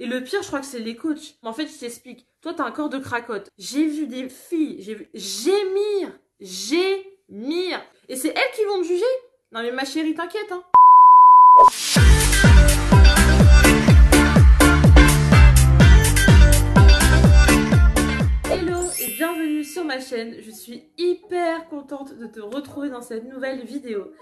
Et le pire, je crois que c'est les coachs. Mais en fait, je t'explique. Toi, t'as un corps de cracotte. J'ai vu des filles, j'ai vu gémir. Et c'est elles qui vont me juger. Non mais ma chérie, t'inquiète, hein. Hello et bienvenue sur ma chaîne. Je suis hyper contente de te retrouver dans cette nouvelle vidéo.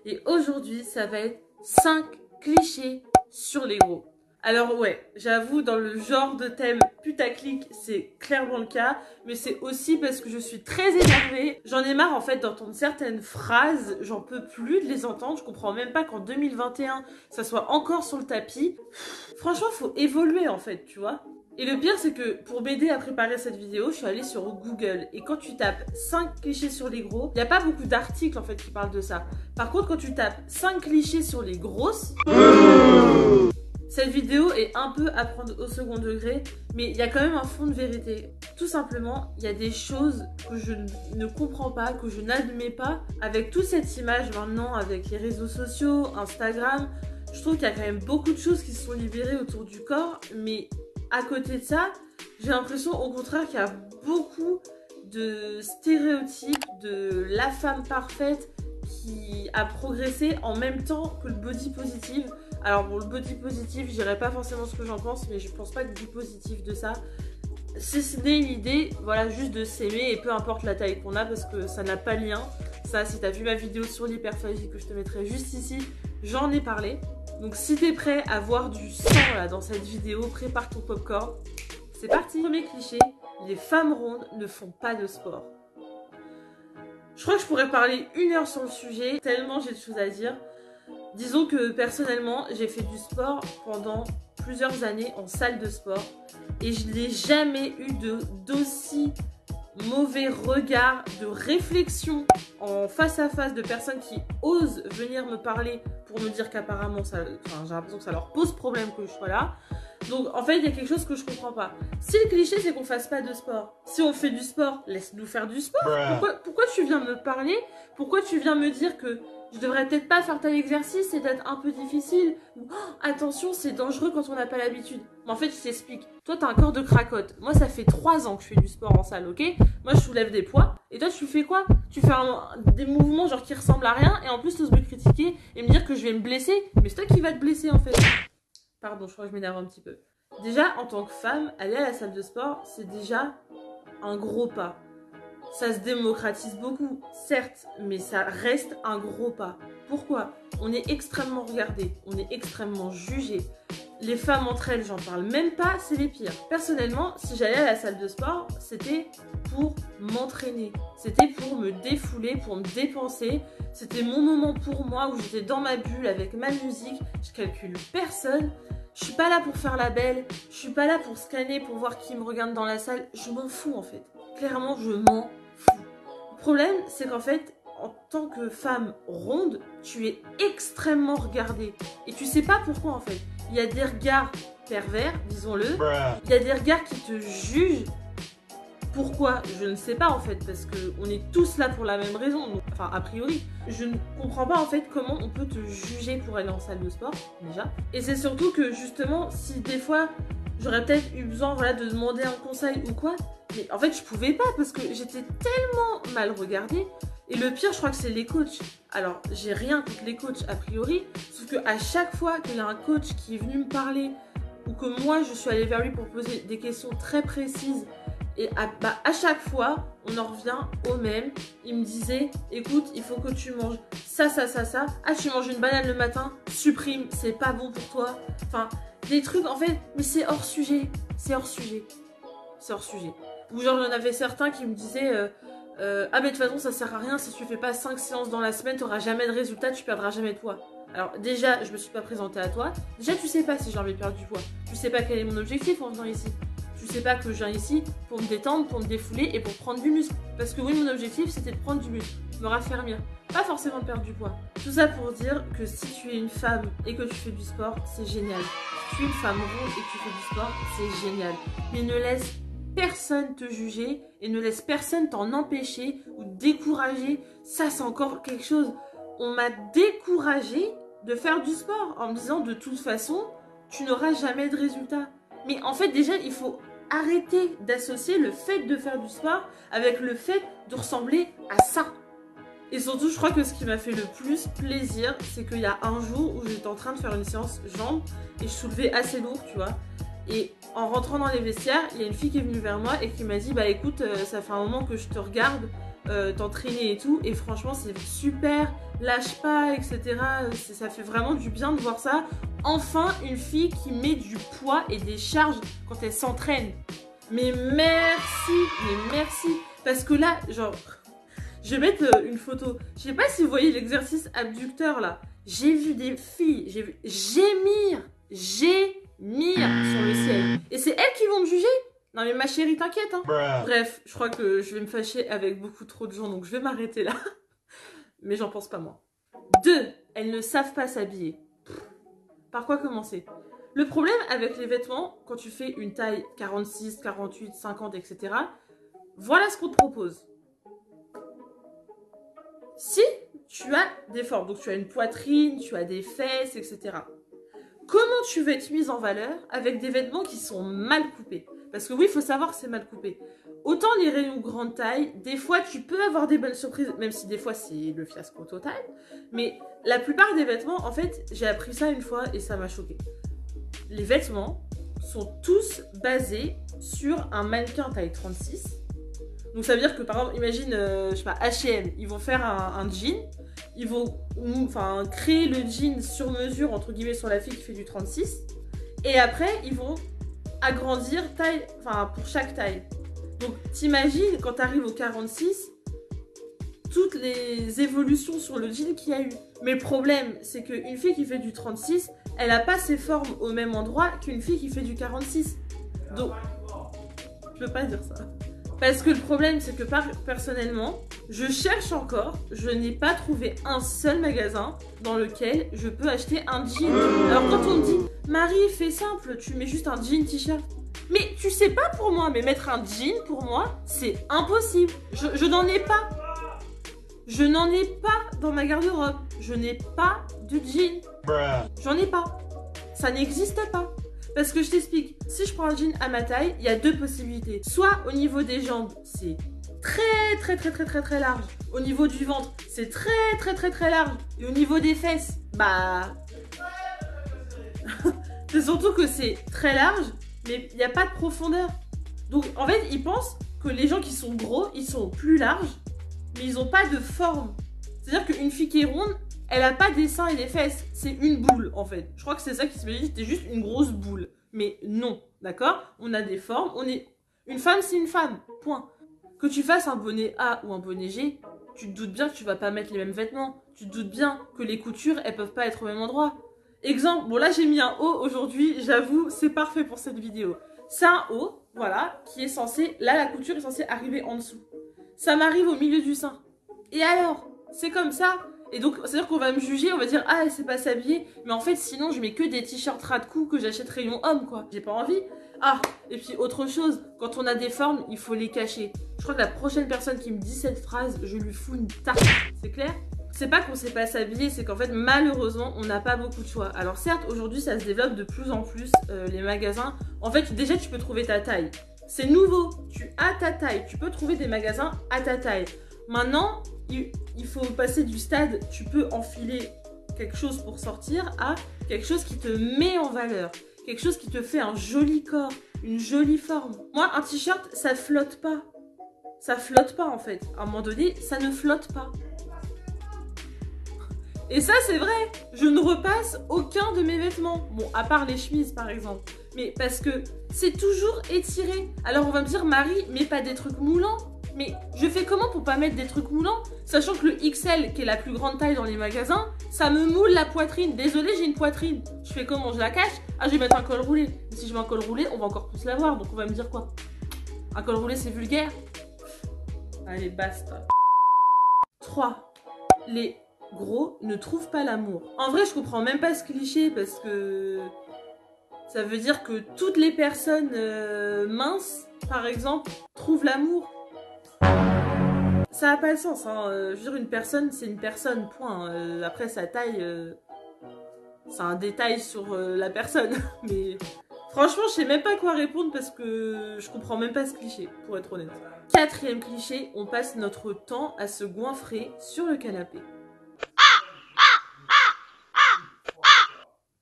Et aujourd'hui, ça va être 5 clichés sur les gros. Alors ouais, j'avoue, dans le genre de thème putaclic, c'est clairement le cas, mais c'est aussi parce que je suis très énervée. J'en ai marre en fait d'entendre certaines phrases, j'en peux plus de les entendre, je comprends même pas qu'en 2021, ça soit encore sur le tapis. Franchement, faut évoluer en fait, tu vois. Et le pire, c'est que pour m'aider à préparer cette vidéo, je suis allée sur Google. Et quand tu tapes 5 clichés sur les gros, il n'y a pas beaucoup d'articles en fait qui parlent de ça. Par contre, quand tu tapes 5 clichés sur les grosses... Cette vidéo est un peu à prendre au second degré, mais il y a quand même un fond de vérité. Tout simplement, il y a des choses que je ne comprends pas, que je n'admets pas. Avec toute cette image maintenant, avec les réseaux sociaux, Instagram, je trouve qu'il y a quand même beaucoup de choses qui se sont libérées autour du corps, mais à côté de ça, j'ai l'impression au contraire qu'il y a beaucoup de stéréotypes de la femme parfaite qui a progressé en même temps que le body positive. Alors bon, le body positive, je dirais pas forcément ce que j'en pense, mais je pense pas que du positif de ça. Si ce n'est une idée, voilà, juste de s'aimer et peu importe la taille qu'on a parce que ça n'a pas de lien. Ça, si t'as vu ma vidéo sur l'hyperphagie que je te mettrai juste ici, j'en ai parlé. Donc si t'es prêt à voir du sang là dans cette vidéo, prépare ton popcorn. C'est parti. Premier cliché, les femmes rondes ne font pas de sport. Je crois que je pourrais parler 1 heure sur le sujet, tellement j'ai de choses à dire. Disons que personnellement, j'ai fait du sport pendant plusieurs années en salle de sport et je n'ai jamais eu d'aussi mauvais regard, de réflexion en face à face de personnes qui osent venir me parler pour me dire qu'apparemment, j'ai l'impression que ça leur pose problème que je sois là. Donc en fait, il y a quelque chose que je comprends pas. Si le cliché, c'est qu'on fasse pas de sport. Si on fait du sport, laisse-nous faire du sport. Pourquoi tu viens me parler? Pourquoi tu viens me dire que je devrais peut-être pas faire tel exercice, c'est peut-être un peu difficile. Ou oh, attention, c'est dangereux quand on n'a pas l'habitude. Mais en fait, je t'explique. Toi, t'as un corps de cracotte. Moi, ça fait 3 ans que je fais du sport en salle, ok? Moi, je soulève des poids. Et toi, tu fais quoi? Tu fais des mouvements genre qui ressemblent à rien. Et en plus, tu oses me critiquer et me dire que je vais me blesser. Mais c'est toi qui vas te blesser, en fait. Pardon, je crois que je m'énerve un petit peu. Déjà, en tant que femme, aller à la salle de sport, c'est déjà un gros pas. Ça se démocratise beaucoup, certes, mais ça reste un gros pas. Pourquoi? On est extrêmement regardé, on est extrêmement jugé. Les femmes entre elles, j'en parle même pas, c'est les pires. Personnellement, si j'allais à la salle de sport, c'était pour m'entraîner. C'était pour me défouler, pour me dépenser. C'était mon moment pour moi où j'étais dans ma bulle avec ma musique. Je calcule personne. Je suis pas là pour faire la belle. Je suis pas là pour scanner, pour voir qui me regarde dans la salle. Je m'en fous en fait. Clairement, je m'en fous. Le problème, c'est qu'en fait, en tant que femme ronde, tu es extrêmement regardée. Et tu sais pas pourquoi en fait. Il y a des regards pervers, disons-le. Il y a des regards qui te jugent. Pourquoi? Je ne sais pas en fait, parce qu'on est tous là pour la même raison, donc, enfin a priori. Je ne comprends pas en fait comment on peut te juger pour aller en salle de sport, déjà. Et c'est surtout que justement, si des fois, j'aurais peut-être eu besoin voilà, de demander un conseil ou quoi, mais en fait je pouvais pas parce que j'étais tellement mal regardée. Et le pire, je crois que c'est les coachs. Alors, j'ai rien contre les coachs a priori, sauf qu'à chaque fois qu'il y a un coach qui est venu me parler, ou que moi je suis allée vers lui pour poser des questions très précises, et à chaque fois, on en revient au même. Il me disait, écoute, il faut que tu manges ça. Ah, tu manges une banane le matin, supprime, c'est pas bon pour toi. Enfin, des trucs en fait, mais c'est hors sujet. C'est hors sujet. C'est hors sujet. Ou genre, il y en avait certains qui me disaient, ah, mais de toute façon, ça sert à rien. Si tu fais pas 5 séances dans la semaine, tu n'auras jamais de résultat, tu perdras jamais de poids. Alors, déjà, je me suis pas présentée à toi. Déjà, tu sais pas si j'ai envie de perdre du poids. Tu sais pas quel est mon objectif en venant ici. Tu sais pas que je viens ici pour me détendre, pour me défouler et pour prendre du muscle. Parce que oui, mon objectif, c'était de prendre du muscle, me raffermir. Pas forcément perdre du poids. Tout ça pour dire que si tu es une femme et que tu fais du sport, c'est génial. Si tu es une femme ronde et que tu fais du sport, c'est génial. Mais ne laisse personne te juger et ne laisse personne t'en empêcher ou décourager. Ça, c'est encore quelque chose. On m'a découragée de faire du sport en me disant de toute façon, tu n'auras jamais de résultat. Mais en fait, déjà, il faut arrêter d'associer le fait de faire du sport avec le fait de ressembler à ça. Et surtout, je crois que ce qui m'a fait le plus plaisir, c'est qu'il y a un jour où j'étais en train de faire une séance jambes et je soulevais assez lourd, tu vois. Et en rentrant dans les vestiaires, il y a une fille qui est venue vers moi et qui m'a dit, bah écoute, ça fait un moment que je te regarde t'entraîner et tout, et franchement c'est super, lâche pas, etc. Ça fait vraiment du bien de voir ça. Enfin, une fille qui met du poids et des charges quand elle s'entraîne. Mais merci, parce que là, genre, je vais mettre une photo. Je sais pas si vous voyez l'exercice abducteur là. J'ai vu des filles, j'ai vu gémir sur le ciel. Et c'est elles qui vont me juger. Non mais ma chérie, t'inquiète hein. Bref, je crois que je vais me fâcher avec beaucoup trop de gens, donc je vais m'arrêter là. Mais j'en pense pas moi. 2. Elles ne savent pas s'habiller. Par quoi commencer? Le problème avec les vêtements, quand tu fais une taille 46, 48, 50, etc. Voilà ce qu'on te propose. Si tu as des formes, donc tu as une poitrine, tu as des fesses, etc. Comment tu veux être mise en valeur avec des vêtements qui sont mal coupés? Parce que oui, il faut savoir que c'est mal coupé. Autant les rayons grande taille, des fois tu peux avoir des bonnes surprises, même si des fois c'est le fiasco total. Mais la plupart des vêtements, en fait, j'ai appris ça une fois et ça m'a choqué. Les vêtements sont tous basés sur un mannequin taille 36. Donc ça veut dire que par exemple, imagine, je sais pas, H&M, ils vont faire un jean. Ils vont créer le jean sur mesure, entre guillemets, sur la fille qui fait du 36. Et après, ils vont agrandir taille, pour chaque taille. Donc t'imagines quand t'arrives au 46 toutes les évolutions sur le jean qu'il y a eu. Mais le problème c'est qu'une fille qui fait du 36, elle a pas ses formes au même endroit qu'une fille qui fait du 46. Donc je peux pas dire ça. Parce que le problème c'est que personnellement, je cherche encore, je n'ai pas trouvé un seul magasin dans lequel je peux acheter un jean. Alors quand on me dit Marie, fais simple, tu mets juste un jean t-shirt. Mais tu sais pas pour moi, mais mettre un jean pour moi, c'est impossible. Je n'en ai pas. Je n'en ai pas dans ma garde-robe. Je n'ai pas de jean. J'en ai pas. Ça n'existe pas. Parce que je t'explique, si je prends un jean à ma taille, il y a deux possibilités. Soit au niveau des jambes, c'est très large. Au niveau du ventre, c'est très large. Et au niveau des fesses, bah... c'est surtout que c'est très large, mais il n'y a pas de profondeur. Donc en fait, ils pensent que les gens qui sont gros, ils sont plus larges, mais ils n'ont pas de forme. C'est-à-dire qu'une fille qui est ronde, elle n'a pas des seins et des fesses. C'est une boule en fait. Je crois que c'est ça qui s'imagine, c'était juste une grosse boule. Mais non, d'accord? On a des formes, on est... Une femme, c'est une femme, point. Que tu fasses un bonnet A ou un bonnet G, tu te doutes bien que tu vas pas mettre les mêmes vêtements. Tu te doutes bien que les coutures, elles peuvent pas être au même endroit. Exemple, bon là j'ai mis un haut aujourd'hui, j'avoue, c'est parfait pour cette vidéo. C'est un haut, voilà, qui est censé, là la couture est censée arriver en dessous. Ça m'arrive au milieu du sein. Et alors, c'est comme ça. Et donc, c'est-à-dire qu'on va me juger, on va dire, ah, elle sait pas s'habiller. Mais en fait, sinon, je mets que des t-shirts ras de cou que j'achète rayon homme, quoi. J'ai pas envie. Ah, et puis autre chose, quand on a des formes, il faut les cacher. Je crois que la prochaine personne qui me dit cette phrase, je lui fous une tarte. C'est clair? C'est pas qu'on sait pas s'habiller, c'est qu'en fait, malheureusement, on n'a pas beaucoup de choix. Alors certes, aujourd'hui, ça se développe de plus en plus, les magasins. En fait, déjà, tu peux trouver ta taille. C'est nouveau, tu as ta taille. Tu peux trouver des magasins à ta taille. Maintenant, il faut passer du stade, tu peux enfiler quelque chose pour sortir, à quelque chose qui te met en valeur. Quelque chose qui te fait un joli corps, une jolie forme. Moi, un t-shirt, ça flotte pas. Ça flotte pas, en fait. À un moment donné, ça ne flotte pas. Et ça, c'est vrai, je ne repasse aucun de mes vêtements. Bon, à part les chemises, par exemple. Mais parce que c'est toujours étiré. Alors, on va me dire, Marie, mets pas des trucs moulants. Mais je fais comment pour pas mettre des trucs moulants? Sachant que le XL, qui est la plus grande taille dans les magasins, ça me moule la poitrine. Désolée, j'ai une poitrine. Je fais comment? Je la cache? Ah, je vais mettre un col roulé. Mais si je mets un col roulé, on va encore plus la voir. Donc, on va me dire quoi? Un col roulé, c'est vulgaire? Allez, basta. 3. Les gros ne trouvent pas l'amour. En vrai, je comprends même pas ce cliché parce que ça veut dire que toutes les personnes minces, par exemple, trouvent l'amour. Ça n'a pas de sens, hein. Je veux dire, une personne, c'est une personne, point. Après, sa taille, c'est un détail sur la personne. Mais Franchement, je sais même pas quoi répondre parce que je comprends même pas ce cliché, pour être honnête. 4e cliché, on passe notre temps à se goinfrer sur le canapé.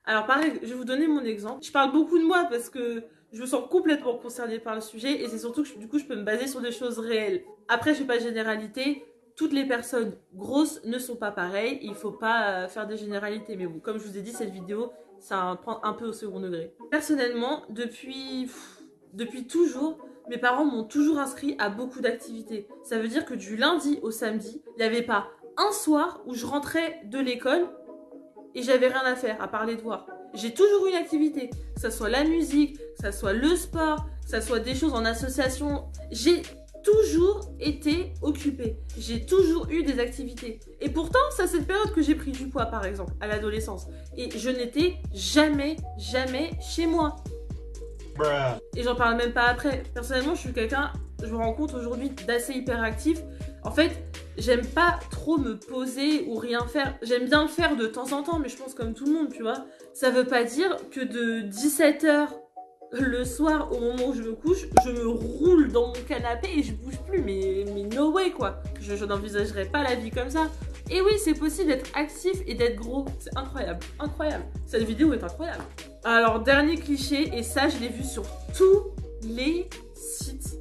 Alors pareil, je vais vous donner mon exemple. Je parle beaucoup de moi parce que je me sens complètement concernée par le sujet et c'est surtout que du coup je peux me baser sur des choses réelles. Après, je fais pas de généralité. Toutes les personnes grosses ne sont pas pareilles. Il faut pas faire des généralités. Mais bon, comme je vous ai dit, cette vidéo, ça prend un peu au second degré. Personnellement, depuis toujours, mes parents m'ont toujours inscrit à beaucoup d'activités. Ça veut dire que du lundi au samedi, il n'y avait pas un soir où je rentrais de l'école et j'avais rien à faire à part les devoirs. J'ai toujours eu une activité, que ça soit la musique, que ça soit le sport, que ça soit des choses en association. J'ai toujours été occupée. J'ai toujours eu des activités. Et pourtant, c'est à cette période que j'ai pris du poids, par exemple, à l'adolescence. Et je n'étais jamais chez moi. Et j'en parle même pas après. Personnellement, je suis quelqu'un, je me rends compte aujourd'hui, d'assez hyperactif. En fait, j'aime pas trop me poser ou rien faire. J'aime bien le faire de temps en temps, mais je pense comme tout le monde, tu vois. Ça veut pas dire que de 17 h le soir, au moment où je me couche, je me roule dans mon canapé et je bouge plus. Mais no way, quoi. Je n'envisagerais pas la vie comme ça. Et oui, c'est possible d'être actif et d'être gros. C'est incroyable, incroyable. Cette vidéo est incroyable. Alors, dernier cliché, et ça, je l'ai vu sur tous les sites.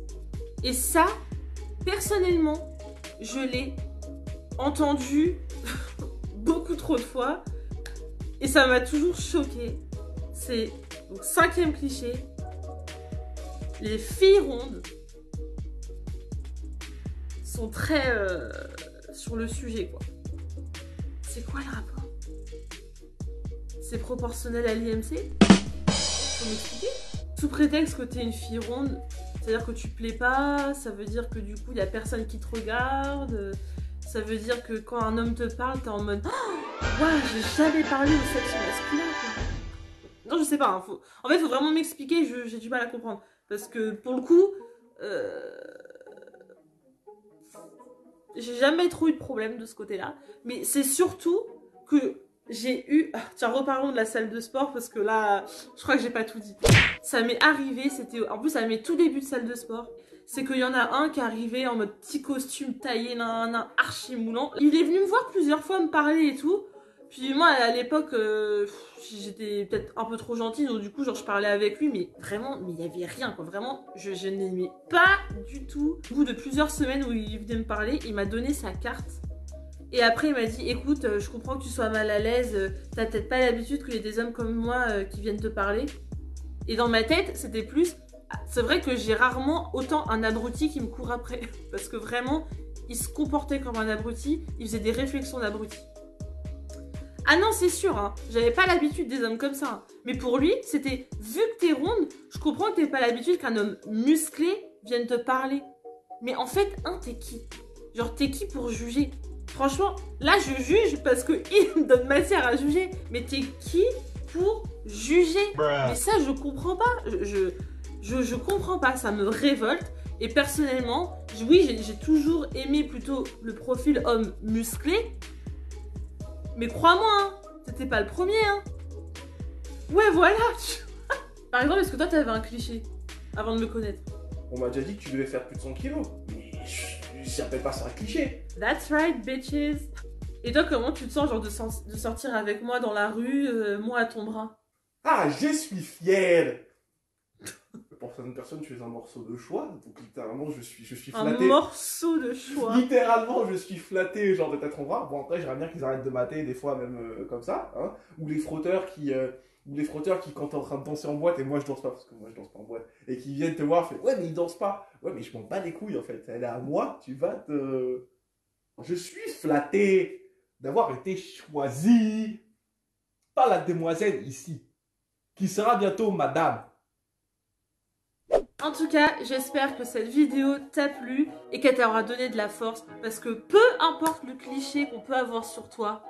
Et ça, personnellement, je l'ai entendu beaucoup trop de fois. Et ça m'a toujours choquée. C'est donc 5e cliché. Les filles rondes sont très sur le sujet, quoi. C'est quoi le rapport? C'est proportionnel à l'IMC? Faut m'expliquer? Sous prétexte que t'es une fille ronde, c'est-à-dire que tu plais pas, ça veut dire que du coup il y a personne qui te regarde, ça veut dire que quand un homme te parle, t'es en mode oh, ouais, j'ai jamais parlé au sexe masculin, quoi. Non, je sais pas, hein, en fait, faut vraiment m'expliquer, j'ai du mal à comprendre. Parce que pour le coup, j'ai jamais trop eu de problème de ce côté-là. Mais c'est surtout que j'ai eu... Ah, tiens, reparlons de la salle de sport parce que là, je crois que j'ai pas tout dit. Ça m'est arrivé, c'était... En plus, à mes tout débuts de salle de sport, c'est qu'il y en a un qui arrivait en mode petit costume taillé, archi moulant. Il est venu me voir plusieurs fois, me parler et tout. Puis moi, à l'époque, j'étais peut-être un peu trop gentille, donc du coup, genre, je parlais avec lui, mais vraiment, mais il n'y avait rien, quoi. Vraiment, je n'aimais pas du tout. Au bout de plusieurs semaines où il venait me parler, il m'a donné sa carte. Et après, il m'a dit, écoute, je comprends que tu sois mal à l'aise, t'as peut-être pas l'habitude qu'il y ait des hommes comme moi qui viennent te parler. Et dans ma tête, c'était plus... C'est vrai que j'ai rarement autant un abruti qui me court après. Parce que vraiment, il se comportait comme un abruti, il faisait des réflexions d'abruti. Ah non, c'est sûr, hein, j'avais pas l'habitude des hommes comme ça. Hein. Mais pour lui, c'était, vu que t'es ronde, je comprends que t'aies pas l'habitude qu'un homme musclé vienne te parler. Mais en fait, hein, t'es qui? Genre, t'es qui pour juger? Franchement, là, je juge parce qu'il me donne matière à juger. Mais t'es qui pour juger? Mais ça, je comprends pas. Je comprends pas, ça me révolte. Et personnellement, oui, j'ai toujours aimé plutôt le profil homme musclé. Mais crois-moi, hein, c'était pas le premier, hein. Ouais, voilà. Par exemple, est-ce que toi, t'avais un cliché avant de me connaître? On m'a déjà dit que tu devais faire plus de 100 kilos. Mais j'appelle pas ça un cliché. That's right, bitches. Et toi, comment tu te sens, genre, de sortir avec moi dans la rue, moi à ton bras? Ah, je suis fier. Pour certaines personnes, tu es un morceau de choix. Donc, littéralement, je suis flatté. Un morceau de choix. Littéralement, je suis flatté, genre, de t'être en bras. Bon, après, j'aimerais bien qu'ils arrêtent de mater, des fois, même comme ça. Hein. Ou les frotteurs qui, quand t'es en train de danser en boîte, et moi, je danse pas, parce que moi, je danse pas en boîte, et qui viennent te voir, fait, ouais, mais ils dansent pas. Ouais, mais je m'en bats les couilles, en fait. Elle est à moi, tu vas te... Je suis flatté d'avoir été choisi par la demoiselle ici, qui sera bientôt madame. En tout cas, j'espère que cette vidéo t'a plu et qu'elle t'aura donné de la force parce que peu importe le cliché qu'on peut avoir sur toi,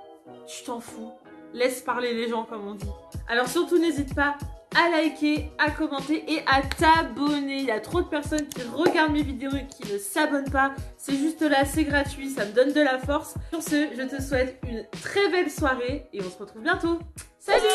tu t'en fous. Laisse parler les gens comme on dit. Alors surtout n'hésite pas à liker, à commenter et à t'abonner. Il y a trop de personnes qui regardent mes vidéos et qui ne s'abonnent pas. C'est juste là, c'est gratuit, ça me donne de la force. Sur ce, je te souhaite une très belle soirée et on se retrouve bientôt. Salut!